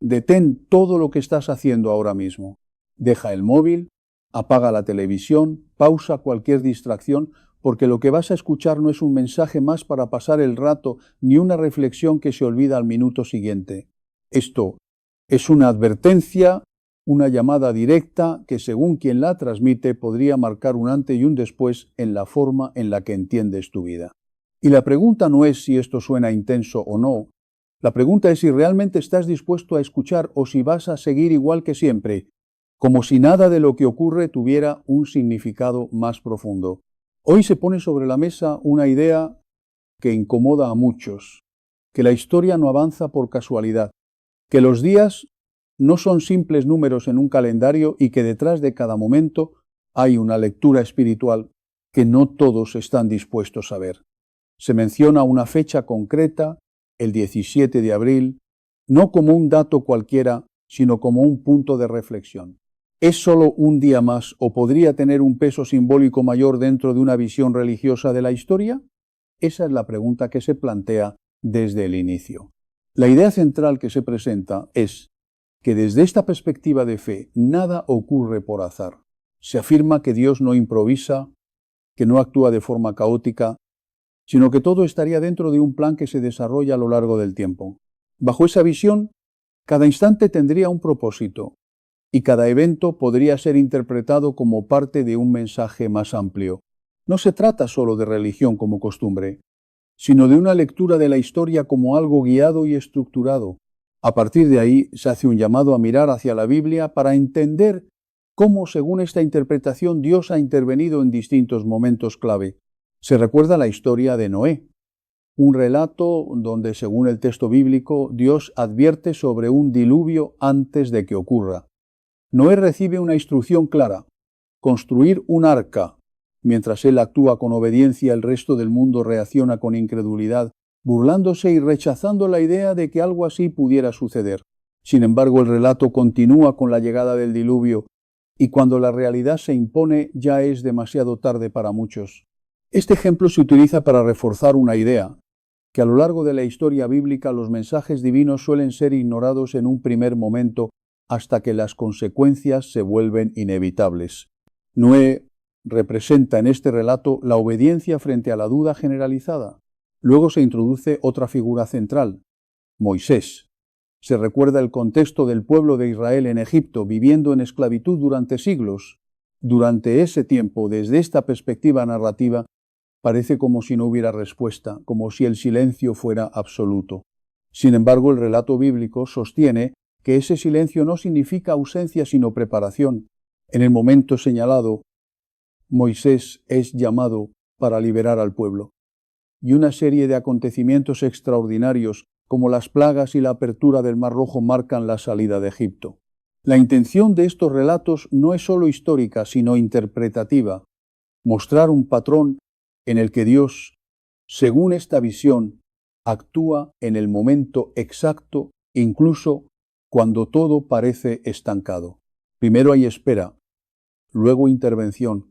Detén todo lo que estás haciendo ahora mismo. Deja el móvil, apaga la televisión, pausa cualquier distracción, porque lo que vas a escuchar no es un mensaje más para pasar el rato ni una reflexión que se olvida al minuto siguiente. Esto es una advertencia, una llamada directa que, según quien la transmite, podría marcar un antes y un después en la forma en la que entiendes tu vida. Y la pregunta no es si esto suena intenso o no. La pregunta es si realmente estás dispuesto a escuchar o si vas a seguir igual que siempre, como si nada de lo que ocurre tuviera un significado más profundo. Hoy se pone sobre la mesa una idea que incomoda a muchos, que la historia no avanza por casualidad, que los días no son simples números en un calendario y que detrás de cada momento hay una lectura espiritual que no todos están dispuestos a ver. Se menciona una fecha concreta, el 17 de abril, no como un dato cualquiera, sino como un punto de reflexión. ¿Es solo un día más o podría tener un peso simbólico mayor dentro de una visión religiosa de la historia? Esa es la pregunta que se plantea desde el inicio. La idea central que se presenta es que desde esta perspectiva de fe nada ocurre por azar. Se afirma que Dios no improvisa, que no actúa de forma caótica, sino que todo estaría dentro de un plan que se desarrolla a lo largo del tiempo. Bajo esa visión, cada instante tendría un propósito y cada evento podría ser interpretado como parte de un mensaje más amplio. No se trata solo de religión como costumbre, sino de una lectura de la historia como algo guiado y estructurado. A partir de ahí se hace un llamado a mirar hacia la Biblia para entender cómo, según esta interpretación, Dios ha intervenido en distintos momentos clave. Se recuerda la historia de Noé, un relato donde, según el texto bíblico, Dios advierte sobre un diluvio antes de que ocurra. Noé recibe una instrucción clara: construir un arca. Mientras él actúa con obediencia, el resto del mundo reacciona con incredulidad, burlándose y rechazando la idea de que algo así pudiera suceder. Sin embargo, el relato continúa con la llegada del diluvio, y cuando la realidad se impone ya es demasiado tarde para muchos. Este ejemplo se utiliza para reforzar una idea, que a lo largo de la historia bíblica los mensajes divinos suelen ser ignorados en un primer momento hasta que las consecuencias se vuelven inevitables. Noé representa en este relato la obediencia frente a la duda generalizada. Luego se introduce otra figura central, Moisés. Se recuerda el contexto del pueblo de Israel en Egipto, viviendo en esclavitud durante siglos. Durante ese tiempo, desde esta perspectiva narrativa, parece como si no hubiera respuesta, como si el silencio fuera absoluto. Sin embargo, el relato bíblico sostiene que ese silencio no significa ausencia sino preparación. En el momento señalado, Moisés es llamado para liberar al pueblo. Y una serie de acontecimientos extraordinarios, como las plagas y la apertura del Mar Rojo, marcan la salida de Egipto. La intención de estos relatos no es solo histórica, sino interpretativa: mostrar un patrón en el que Dios, según esta visión, actúa en el momento exacto, incluso cuando todo parece estancado. Primero hay espera, luego intervención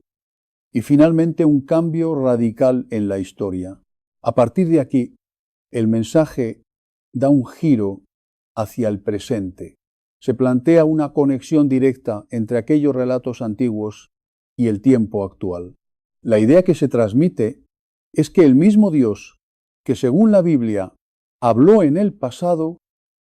y finalmente un cambio radical en la historia. A partir de aquí, el mensaje da un giro hacia el presente. Se plantea una conexión directa entre aquellos relatos antiguos y el tiempo actual. La idea que se transmite es que el mismo Dios, que según la Biblia habló en el pasado,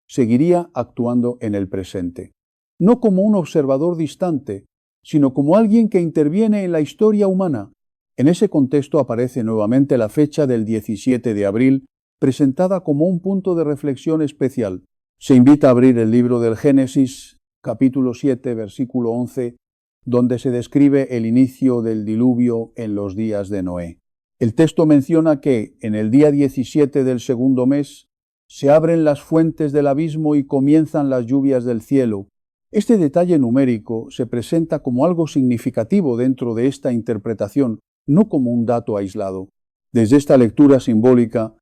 seguiría actuando en el presente. No como un observador distante, sino como alguien que interviene en la historia humana. En ese contexto aparece nuevamente la fecha del 17 de abril, presentada como un punto de reflexión especial. Se invita a abrir el libro del Génesis, capítulo 7, versículo 11, donde se describe el inicio del diluvio en los días de Noé. El texto menciona que en el día 17 del segundo mes se abren las fuentes del abismo y comienzan las lluvias del cielo. Este detalle numérico se presenta como algo significativo dentro de esta interpretación, no como un dato aislado. Desde esta lectura simbólica,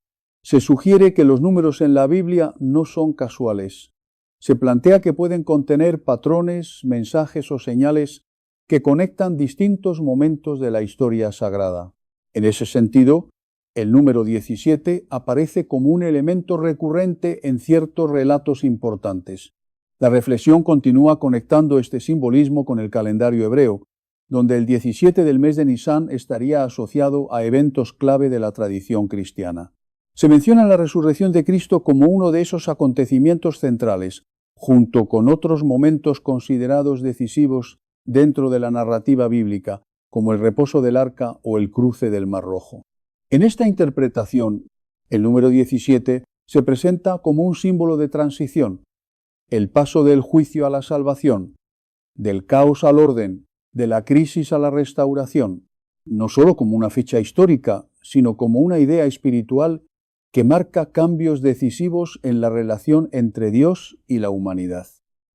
se sugiere que los números en la Biblia no son casuales. Se plantea que pueden contener patrones, mensajes o señales que conectan distintos momentos de la historia sagrada. En ese sentido, el número 17 aparece como un elemento recurrente en ciertos relatos importantes. La reflexión continúa conectando este simbolismo con el calendario hebreo, donde el 17 del mes de Nisán estaría asociado a eventos clave de la tradición cristiana. Se menciona la resurrección de Cristo como uno de esos acontecimientos centrales, junto con otros momentos considerados decisivos dentro de la narrativa bíblica, como el reposo del arca o el cruce del Mar Rojo. En esta interpretación, el número 17 se presenta como un símbolo de transición, el paso del juicio a la salvación, del caos al orden, de la crisis a la restauración, no solo como una fecha histórica, sino como una idea espiritual que marca cambios decisivos en la relación entre Dios y la humanidad.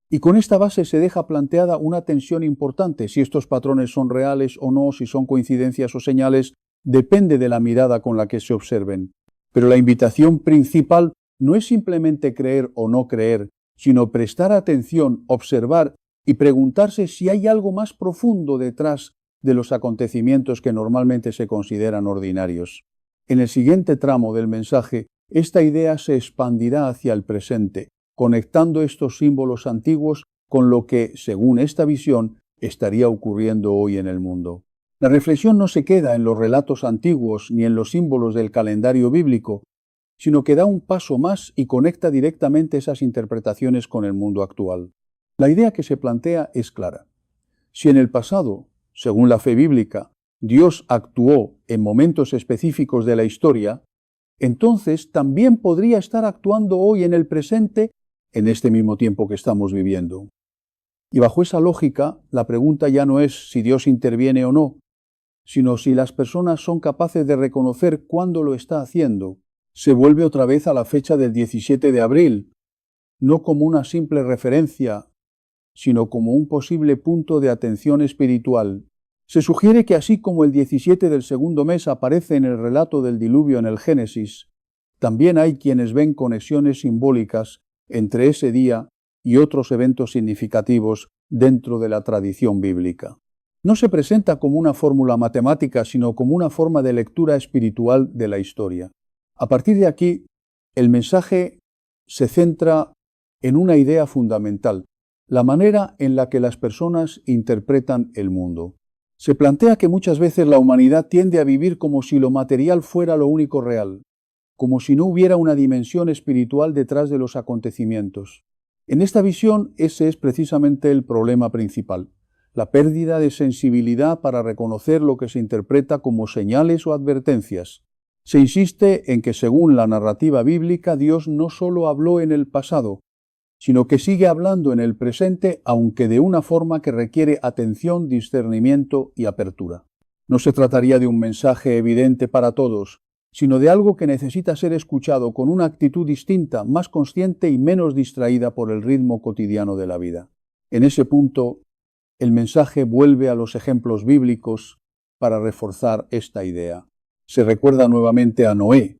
Y con esta base se deja planteada una tensión importante. Si estos patrones son reales o no, si son coincidencias o señales, depende de la mirada con la que se observen. Pero la invitación principal no es simplemente creer o no creer, sino prestar atención, observar y preguntarse si hay algo más profundo detrás de los acontecimientos que normalmente se consideran ordinarios. En el siguiente tramo del mensaje, esta idea se expandirá hacia el presente, conectando estos símbolos antiguos con lo que, según esta visión, estaría ocurriendo hoy en el mundo. La reflexión no se queda en los relatos antiguos ni en los símbolos del calendario bíblico, sino que da un paso más y conecta directamente esas interpretaciones con el mundo actual. La idea que se plantea es clara. Si en el pasado, según la fe bíblica, Dios actuó en momentos específicos de la historia, entonces también podría estar actuando hoy en el presente, en este mismo tiempo que estamos viviendo. Y bajo esa lógica, la pregunta ya no es si Dios interviene o no, sino si las personas son capaces de reconocer cuándo lo está haciendo. Se vuelve otra vez a la fecha del 17 de abril, no como una simple referencia, sino como un posible punto de atención espiritual. Se sugiere que así como el 17 del segundo mes aparece en el relato del diluvio en el Génesis, también hay quienes ven conexiones simbólicas entre ese día y otros eventos significativos dentro de la tradición bíblica. No se presenta como una fórmula matemática, sino como una forma de lectura espiritual de la historia. A partir de aquí, el mensaje se centra en una idea fundamental, la manera en la que las personas interpretan el mundo. Se plantea que muchas veces la humanidad tiende a vivir como si lo material fuera lo único real, como si no hubiera una dimensión espiritual detrás de los acontecimientos. En esta visión, ese es precisamente el problema principal, la pérdida de sensibilidad para reconocer lo que se interpreta como señales o advertencias. Se insiste en que, según la narrativa bíblica, Dios no solo habló en el pasado, sino que sigue hablando en el presente, aunque de una forma que requiere atención, discernimiento y apertura. No se trataría de un mensaje evidente para todos, sino de algo que necesita ser escuchado con una actitud distinta, más consciente y menos distraída por el ritmo cotidiano de la vida. En ese punto, el mensaje vuelve a los ejemplos bíblicos para reforzar esta idea. Se recuerda nuevamente a Noé,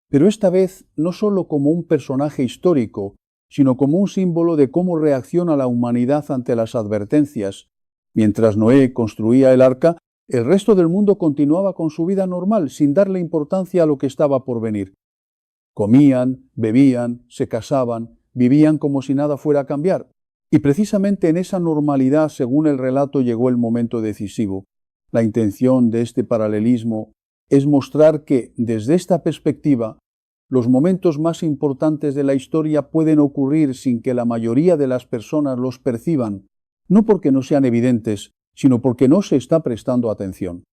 pero esta vez no solo como un personaje histórico, sino como un símbolo de cómo reacciona la humanidad ante las advertencias. Mientras Noé construía el arca, el resto del mundo continuaba con su vida normal, sin darle importancia a lo que estaba por venir. Comían, bebían, se casaban, vivían como si nada fuera a cambiar. Y precisamente en esa normalidad, según el relato, llegó el momento decisivo. La intención de este paralelismo es mostrar que, desde esta perspectiva, los momentos más importantes de la historia pueden ocurrir sin que la mayoría de las personas los perciban, no porque no sean evidentes, sino porque no se está prestando atención.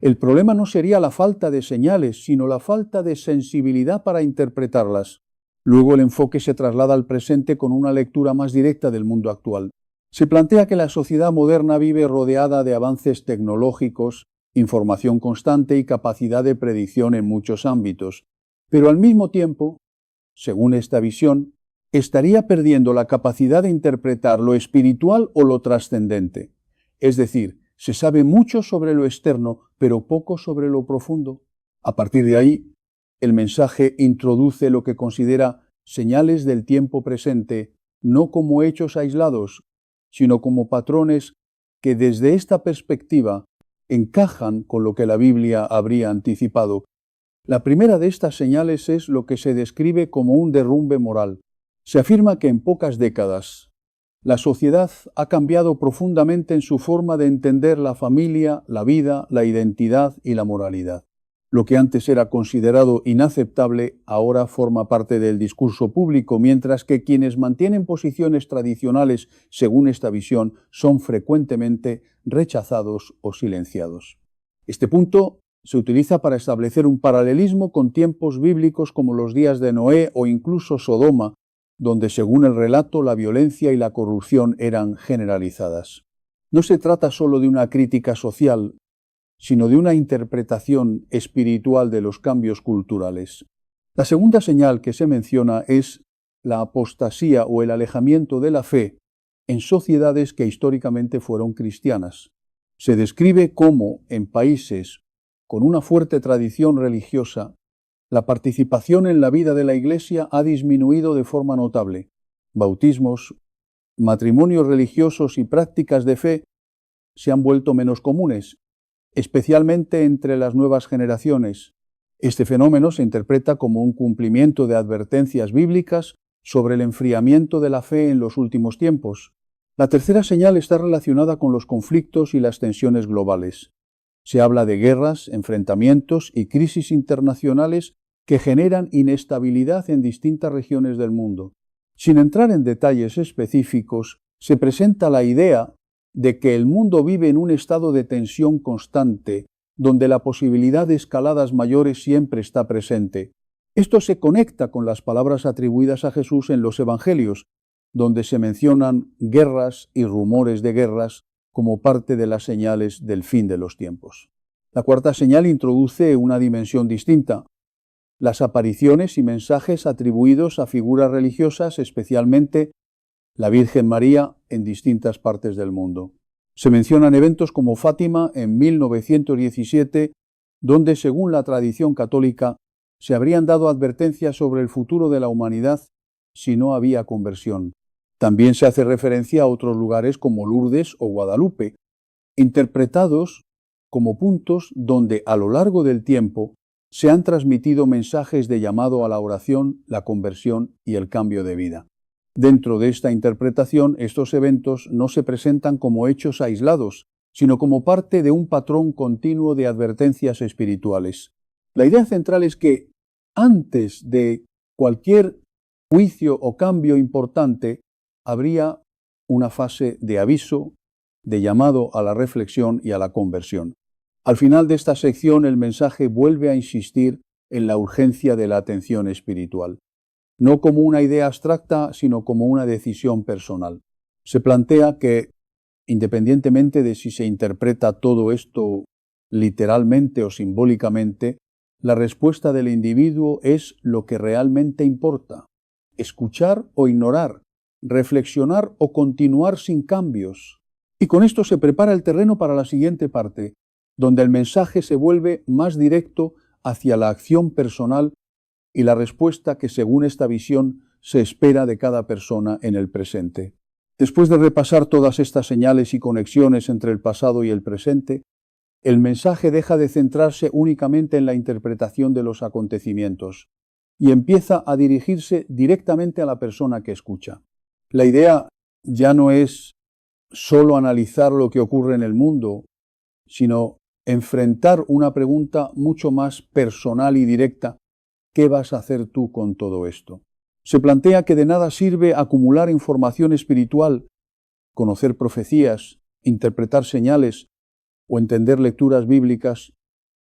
El problema no sería la falta de señales, sino la falta de sensibilidad para interpretarlas. Luego el enfoque se traslada al presente con una lectura más directa del mundo actual. Se plantea que la sociedad moderna vive rodeada de avances tecnológicos, información constante y capacidad de predicción en muchos ámbitos, pero al mismo tiempo, según esta visión, estaría perdiendo la capacidad de interpretar lo espiritual o lo trascendente. Es decir, se sabe mucho sobre lo externo, pero poco sobre lo profundo. A partir de ahí, el mensaje introduce lo que considera señales del tiempo presente, no como hechos aislados, sino como patrones que desde esta perspectiva encajan con lo que la Biblia habría anticipado. La primera de estas señales es lo que se describe como un derrumbe moral. Se afirma que en pocas décadas, La sociedad ha cambiado profundamente en su forma de entender la familia, la vida, la identidad y la moralidad. Lo que antes era considerado inaceptable ahora forma parte del discurso público, mientras que quienes mantienen posiciones tradicionales según esta visión son frecuentemente rechazados o silenciados. Este punto se utiliza para establecer un paralelismo con tiempos bíblicos como los días de Noé o incluso Sodoma, donde según el relato la violencia y la corrupción eran generalizadas. No se trata solo de una crítica social, sino de una interpretación espiritual de los cambios culturales. La segunda señal que se menciona es la apostasía o el alejamiento de la fe en sociedades que históricamente fueron cristianas. Se describe cómo en países con una fuerte tradición religiosa, la participación en la vida de la Iglesia ha disminuido de forma notable. Bautismos, matrimonios religiosos y prácticas de fe se han vuelto menos comunes, especialmente entre las nuevas generaciones. Este fenómeno se interpreta como un cumplimiento de advertencias bíblicas sobre el enfriamiento de la fe en los últimos tiempos. La tercera señal está relacionada con los conflictos y las tensiones globales. Se habla de guerras, enfrentamientos y crisis internacionales que generan inestabilidad en distintas regiones del mundo. Sin entrar en detalles específicos, se presenta la idea de que el mundo vive en un estado de tensión constante, donde la posibilidad de escaladas mayores siempre está presente. Esto se conecta con las palabras atribuidas a Jesús en los Evangelios, donde se mencionan guerras y rumores de guerras como parte de las señales del fin de los tiempos. La cuarta señal introduce una dimensión distinta: las apariciones y mensajes atribuidos a figuras religiosas, especialmente la Virgen María, en distintas partes del mundo. Se mencionan eventos como Fátima en 1917, donde, según la tradición católica, se habrían dado advertencias sobre el futuro de la humanidad si no había conversión. También se hace referencia a otros lugares como Lourdes o Guadalupe, interpretados como puntos donde a lo largo del tiempo se han transmitido mensajes de llamado a la oración, la conversión y el cambio de vida. Dentro de esta interpretación, estos eventos no se presentan como hechos aislados, sino como parte de un patrón continuo de advertencias espirituales. La idea central es que antes de cualquier juicio o cambio importante, habría una fase de aviso, de llamado a la reflexión y a la conversión. Al final de esta sección, el mensaje vuelve a insistir en la urgencia de la atención espiritual, no como una idea abstracta, sino como una decisión personal. Se plantea que, independientemente de si se interpreta todo esto literalmente o simbólicamente, la respuesta del individuo es lo que realmente importa: escuchar o ignorar, reflexionar o continuar sin cambios. Y con esto se prepara el terreno para la siguiente parte, donde el mensaje se vuelve más directo hacia la acción personal y la respuesta que, según esta visión, se espera de cada persona en el presente. Después de repasar todas estas señales y conexiones entre el pasado y el presente, el mensaje deja de centrarse únicamente en la interpretación de los acontecimientos y empieza a dirigirse directamente a la persona que escucha. La idea ya no es solo analizar lo que ocurre en el mundo, sino enfrentar una pregunta mucho más personal y directa: ¿qué vas a hacer tú con todo esto? Se plantea que de nada sirve acumular información espiritual, conocer profecías, interpretar señales o entender lecturas bíblicas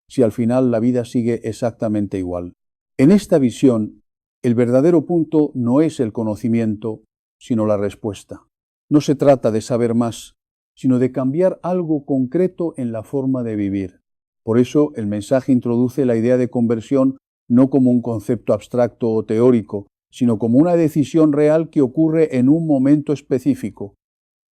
si al final la vida sigue exactamente igual. En esta visión, el verdadero punto no es el conocimiento, sino la respuesta. No se trata de saber más, sino de cambiar algo concreto en la forma de vivir. Por eso el mensaje introduce la idea de conversión no como un concepto abstracto o teórico, sino como una decisión real que ocurre en un momento específico.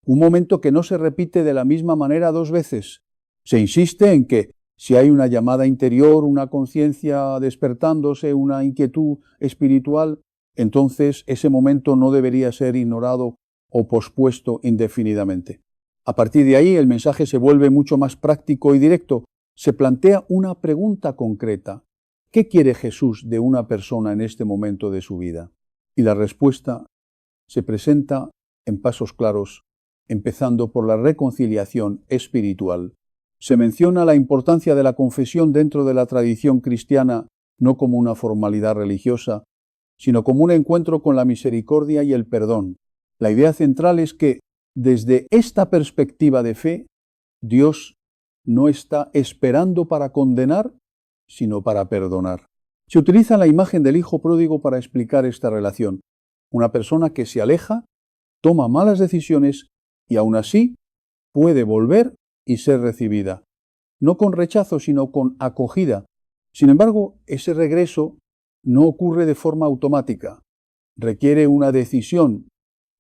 Un momento que no se repite de la misma manera dos veces. Se insiste en que si hay una llamada interior, una conciencia despertándose, una inquietud espiritual, entonces ese momento no debería ser ignorado o pospuesto indefinidamente. A partir de ahí, el mensaje se vuelve mucho más práctico y directo. Se plantea una pregunta concreta: ¿qué quiere Jesús de una persona en este momento de su vida? Y la respuesta se presenta en pasos claros, empezando por la reconciliación espiritual. Se menciona la importancia de la confesión dentro de la tradición cristiana no como una formalidad religiosa, sino como un encuentro con la misericordia y el perdón. La idea central es que, desde esta perspectiva de fe, Dios no está esperando para condenar, sino para perdonar. Se utiliza la imagen del hijo pródigo para explicar esta relación. Una persona que se aleja, toma malas decisiones y aún así puede volver y ser recibida. No con rechazo, sino con acogida. Sin embargo, ese regreso no ocurre de forma automática. Requiere una decisión,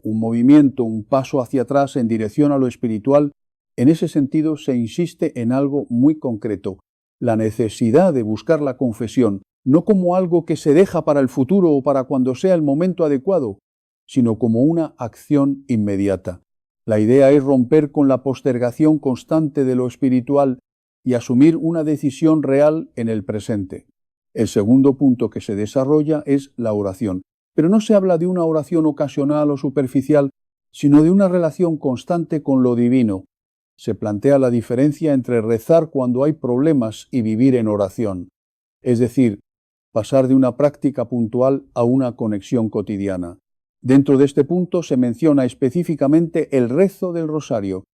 un movimiento, un paso hacia atrás en dirección a lo espiritual. En ese sentido, se insiste en algo muy concreto: la necesidad de buscar la confesión, no como algo que se deja para el futuro o para cuando sea el momento adecuado, sino como una acción inmediata. La idea es romper con la postergación constante de lo espiritual y asumir una decisión real en el presente. El segundo punto que se desarrolla es la oración. Pero no se habla de una oración ocasional o superficial, sino de una relación constante con lo divino. Se plantea la diferencia entre rezar cuando hay problemas y vivir en oración. Es decir, pasar de una práctica puntual a una conexión cotidiana. Dentro de este punto se menciona específicamente el rezo del rosario,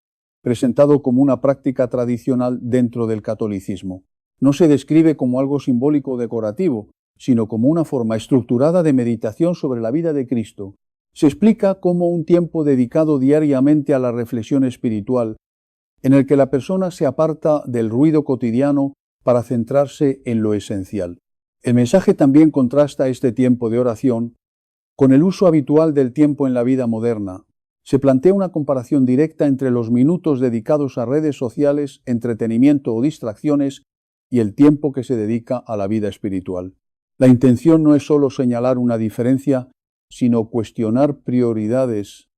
presentado como una práctica tradicional dentro del catolicismo. No se describe como algo simbólico o decorativo, sino como una forma estructurada de meditación sobre la vida de Cristo. Se explica como un tiempo dedicado diariamente a la reflexión espiritual, en el que la persona se aparta del ruido cotidiano para centrarse en lo esencial. El mensaje también contrasta este tiempo de oración con el uso habitual del tiempo en la vida moderna. Se plantea una comparación directa entre los minutos dedicados a redes sociales, entretenimiento o distracciones y el tiempo que se dedica a la vida espiritual. La intención no es solo señalar una diferencia, sino cuestionar prioridades.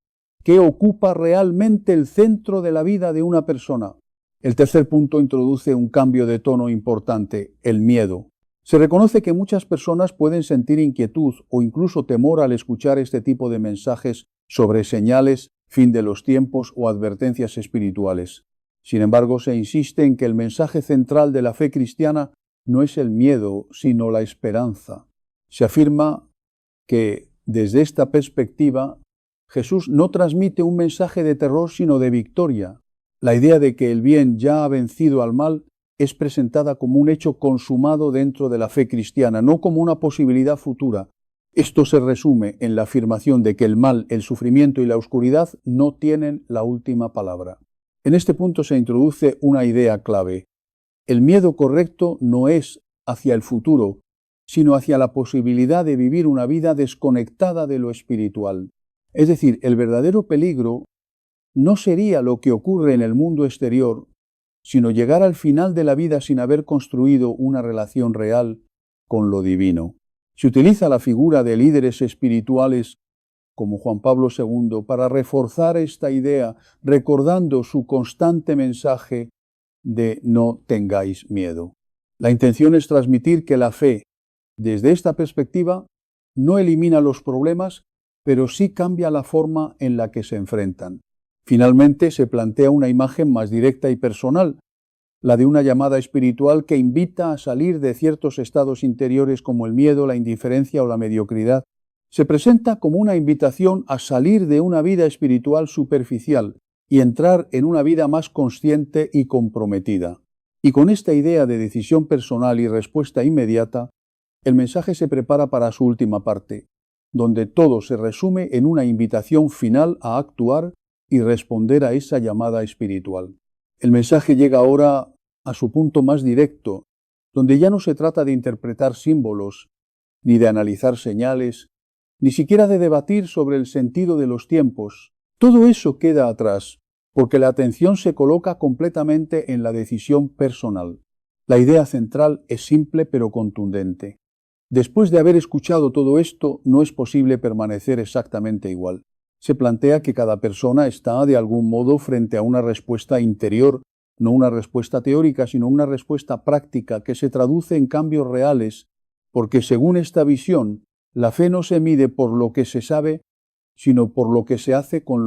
¿Qué ocupa realmente el centro de la vida de una persona? El tercer punto introduce un cambio de tono importante: el miedo. Se reconoce que muchas personas pueden sentir inquietud o incluso temor al escuchar este tipo de mensajes sobre señales, fin de los tiempos o advertencias espirituales. Sin embargo, se insiste en que el mensaje central de la fe cristiana no es el miedo, sino la esperanza. Se afirma que, desde esta perspectiva, Jesús no transmite un mensaje de terror, sino de victoria. La idea de que el bien ya ha vencido al mal es presentada como un hecho consumado dentro de la fe cristiana, no como una posibilidad futura. Esto se resume en la afirmación de que el mal, el sufrimiento y la oscuridad no tienen la última palabra. En este punto se introduce una idea clave. El miedo correcto no es hacia el futuro, sino hacia la posibilidad de vivir una vida desconectada de lo espiritual. Es decir, el verdadero peligro no sería lo que ocurre en el mundo exterior, sino llegar al final de la vida sin haber construido una relación real con lo divino. Se utiliza la figura de líderes espirituales como Juan Pablo II para reforzar esta idea, recordando su constante mensaje de no tengáis miedo. La intención es transmitir que la fe, desde esta perspectiva, no elimina los problemas, pero sí cambia la forma en la que se enfrentan. Finalmente, se plantea una imagen más directa y personal, la de una llamada espiritual que invita a salir de ciertos estados interiores como el miedo, la indiferencia o la mediocridad. Se presenta como una invitación a salir de una vida espiritual superficial y entrar en una vida más consciente y comprometida. Y con esta idea de decisión personal y respuesta inmediata, el mensaje se prepara para su última parte, donde todo se resume en una invitación final a actuar y responder a esa llamada espiritual. El mensaje llega ahora a su punto más directo, donde ya no se trata de interpretar símbolos, ni de analizar señales, ni siquiera de debatir sobre el sentido de los tiempos. Todo eso queda atrás, porque la atención se coloca completamente en la decisión personal. La idea central es simple pero contundente. Después de haber escuchado todo esto, no es posible permanecer exactamente igual. Se plantea que cada persona está de algún modo frente a una respuesta interior, no una respuesta teórica, sino una respuesta práctica que se traduce en cambios reales, porque según esta visión, la fe no se mide por lo que se sabe, sino por lo que se hace con